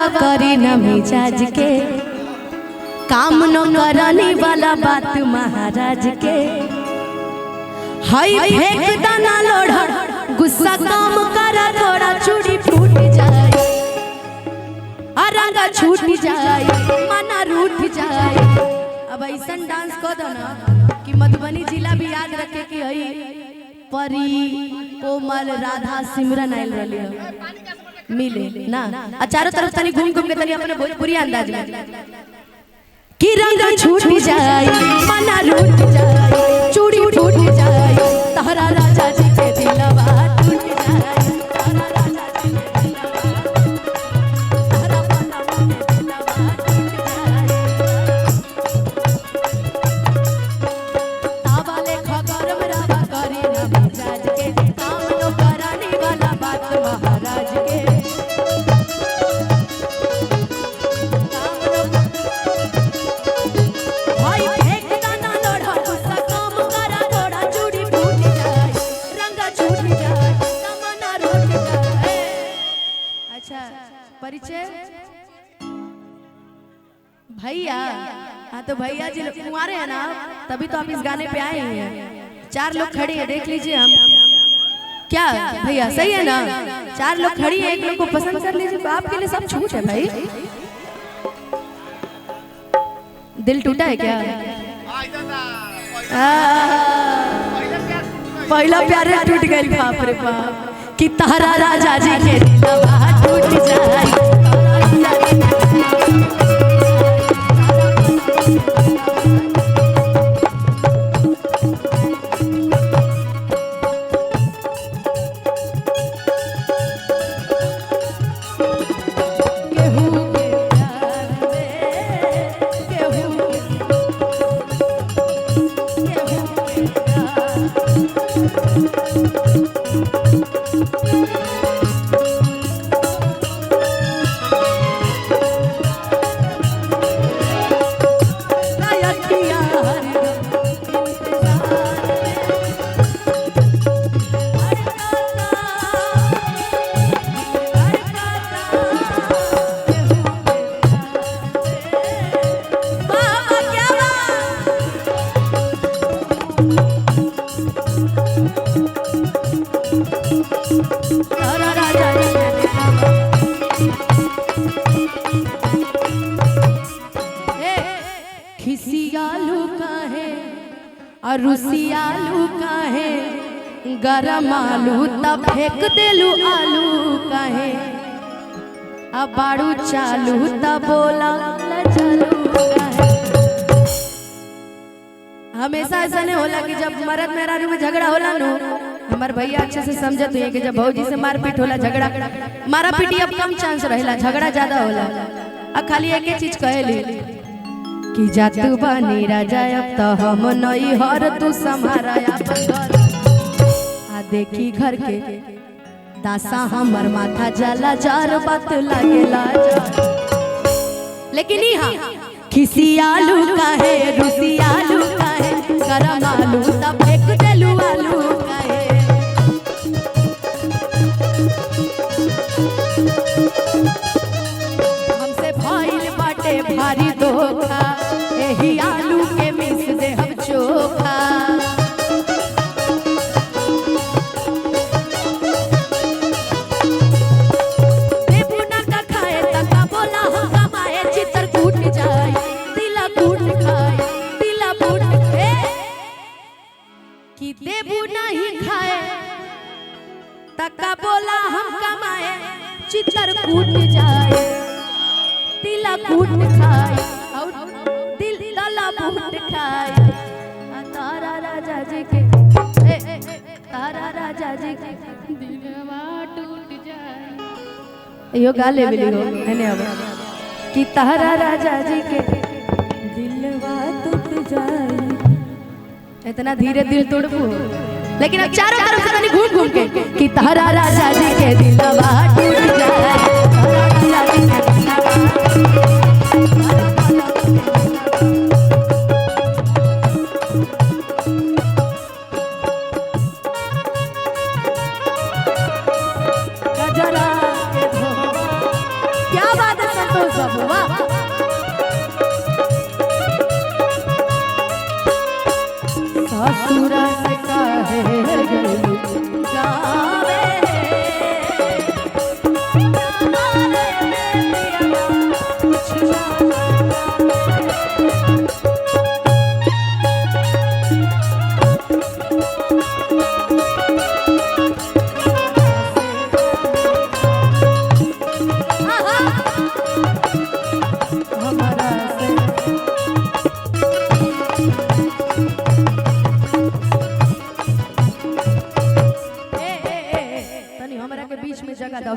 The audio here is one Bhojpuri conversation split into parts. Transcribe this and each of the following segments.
रवा करी न मिजाज के, काम न करने वाला बात महाराज के। हाय फेंक दाना लोढ़ा, गुस्सा काम करा थोड़ा, चूड़ी फूट जाए, रंगा छूट जाए, मना रूठ जाए। अब ऐसा डांस कर दो ना कि मधुबनी जिला भी याद रखे कि हई परी कोमल राधा सिमरन आयल रही मिले ना। चारों तरफ तनी घूम घूम के तनी अपने भोजपुरी अंदाज में कि रंग छूट जाए, मना रूठ जाए, चूड़ी फूट जाए, तहरा राजा जी के दिलवा टूट जाए, तहरा राजा जी के दिलवा, तहरा पता के दिलवा टूट जाए। तावाले खगरम रवा करी न मिजाज के, काम नो कराने वाला बात महाराज के। परिचय भैया, हाँ तो भैया जी कुंवारे हैं ना, तभी तो आप इस गाने पे आए हैं। 4 लोग खड़े हैं, देख लीजिए हम क्या भैया सही है ना। 4 लोग खड़ी हैं, 1 लोग को पसंद कर लीजिए, तो आपके लिए सब छूट है भाई। दिल टूटा है क्या? पहला प्यार टूट गई, बाप रे बाप। कि तहरा राजा जी के दिलवा टूट जाए, खिसियालू काहे और रुसियालू काहे, गरम आलू तब फेंक देलू आलू काहे, अब बाड़ू चालू तब बोला चालू काहे। हमेशा ऐसा नहीं होला कि जब मर्द मेहरारू में झगड़ा होला नो, हमारे भैया अच्छे से समझत हुए कि जब भौजी से मारपीट होला, झगड़ा मारा पीटी अब कम चांस रहेला, झगड़ा ज्यादा होला। अब खाली एक चीज कहेली कि जातू बानी राजा अब तो हम नई हर तू संभारा आ देखी घर के दासा हमर माथा जला जार बात लागेला। लेकिन यहाँ खिसियालू काहे रुसियालू काहे, गरम आलू तब फेंक देलू आलू काहे। हमसे भइल बाटे भारी धोखा, एही आलू के मिस दे हम चोखा। देबू ना का खाए तका बोला हम कमाए, चितर कूट जाए, दिला कूट खाए, दिला कूट खाए। कि देबू नहीं खाए तका बोला हम कमाए, चितर कूट जाए, दिला कूट खाए, और दिल दला बूट खाए। तारा राजा जी के, तारा राजा जी के दिलवा टूट जाए। यो गाले मिली हो मैंने अब कि तारा राजा जी के दिलवा टूट जाए। इतना धीरे दिल तोड़बू, लेकिन अब चारों तरफ से घूम घूम के कि तारा राजा जी के दिलवा टूट जाए, तारा राजा जी के दिलवा। क्या बात है। तो सब वाह ससुरा से काहे गइलू गावे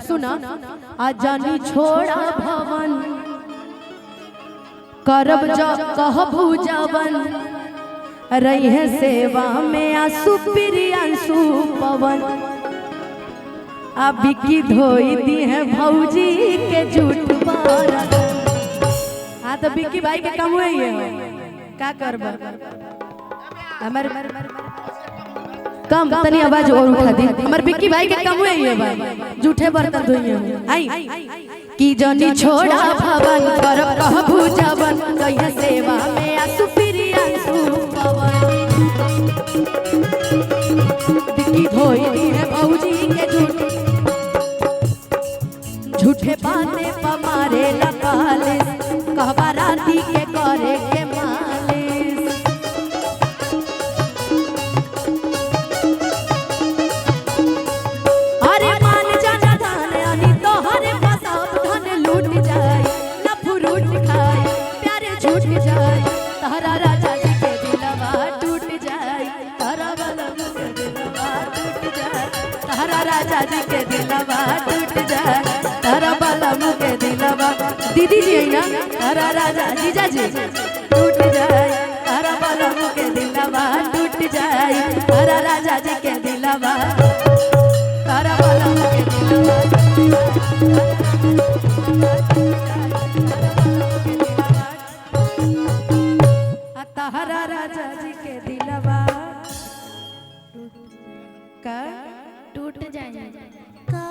सुना आजानी छोड़ा भवन करब कहबू जवन रही है सेवा में आंसू प्रियांशु पवन अभी की धोई दी है भौजी के झूठ बारा। हाँ तो बिक्की भाई के कम हुई है का करब हमारे कम तनी आवाज और उठा दी हमर बिक्की भाई के कम हुई है भाई झूठे बर्तन धोइए आई की जनी छोड़ा भवन करब कहबू जवन कहिए सेवा में आंसू प्रियांशु पवन बिक्की धोई दी है भौजी के झूठे बातें पमारे लकालिस कहबा राती के करे के मालिस अरे मान जाना धन अनी तोहरे बसाब धन लूट जाए न फ्रूट खाए प्यारे झूठ जाए तहरा राजा जी के दिलवा टूट जाए तहरा बलम के दिलवा टूट जाए तहरा राजा जी के दिलवा टूट जाए तहरा बलम के दिलवा दीदी जी है ना तहरा राजा जीजा जी टूट जाए तहरा बलम के दिलवा टूट जाए तहरा राजा जी के दिलवा तहरा बलम के दिलवा तहरा राजा जी के दिलवा का टूट जाए का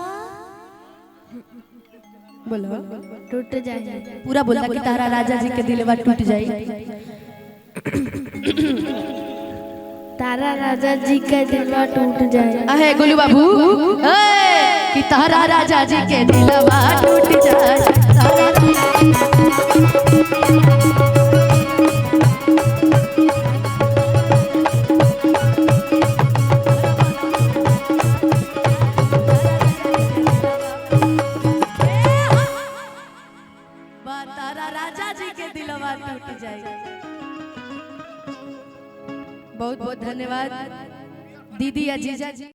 बोलो टूट जाए पूरा बोलता कि तारा राजा जी के दिलवा टूट जाए तारा राजा जी का दिलवा टूट जाए अहे गोलू बाबू कि तारा राजा जी के दिलवा टूट जाए तारा राजा जी के दिलवा टूट जाए। बहुत बहुत धन्यवाद दीदी या जीजा जी।